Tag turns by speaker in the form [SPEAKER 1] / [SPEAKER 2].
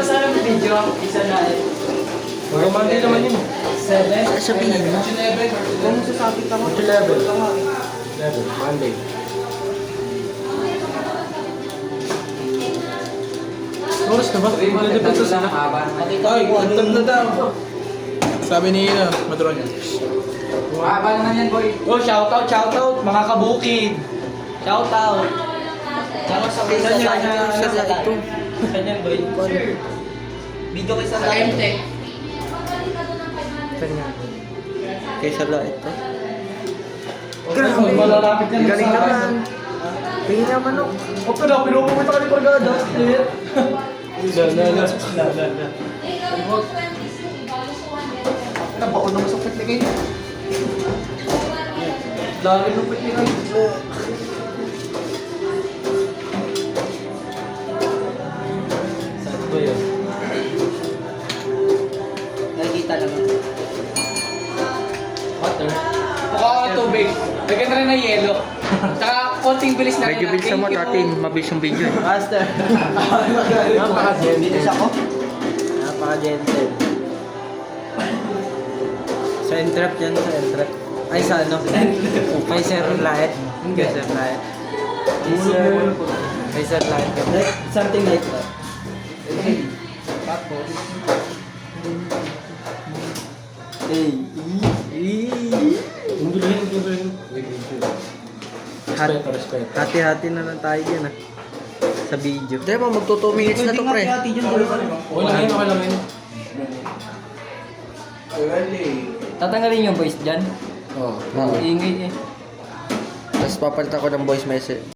[SPEAKER 1] sana ng video? Isa na eh.
[SPEAKER 2] Romantic naman yun.
[SPEAKER 1] 7?
[SPEAKER 3] Sabihin mo.
[SPEAKER 1] Kung sasabi ka mo.
[SPEAKER 2] Level. Monday. Oras na ba? Nalipad sa sila. Ay, antag na daw. Sabi ni Madron yan.
[SPEAKER 1] Mahaba naman yan, boy. Oh, shoutout, shoutout, mga kabukid. Shoutout. Tsaka sa
[SPEAKER 3] Saan ito?
[SPEAKER 1] Saan yan, boy? Video kay sa MTech.
[SPEAKER 3] Saan nga? Kaysa la ito.
[SPEAKER 1] Grabe. Malalapit yan.
[SPEAKER 3] Galing naman. Tingin naman o.
[SPEAKER 1] O, pero pinupumita ka ni Pargada. Nabaon naman sa pit ni kayo. Lagi ng pit ni kayo. Saan ba yun? Nakikita naman. Water. Mukha ka tubig. Lagyan na rin ng yelo. Tsaka konting bilis na
[SPEAKER 3] Medyo bilis mo atin. Mabilis yung video eh.
[SPEAKER 1] Master. Napaka-gentle. Ako? Napaka-gentle. Sa entrap yan, sa entrap. Ay, sa ano? Kay Sir Laet. Kay Sir Laet. Kay Sir Laet. Like, something like that. Tapos. Hati-hati na lang tayo dyan ah. Sa video.
[SPEAKER 3] Hindi mo, magto 2 minutes na to pre.
[SPEAKER 2] Okay lang yun, okay lang yun.
[SPEAKER 1] Tatanggalin yung voice dyan?
[SPEAKER 3] Oo.
[SPEAKER 1] Ingay eh.
[SPEAKER 3] Tapos papalitan ko ng voice message.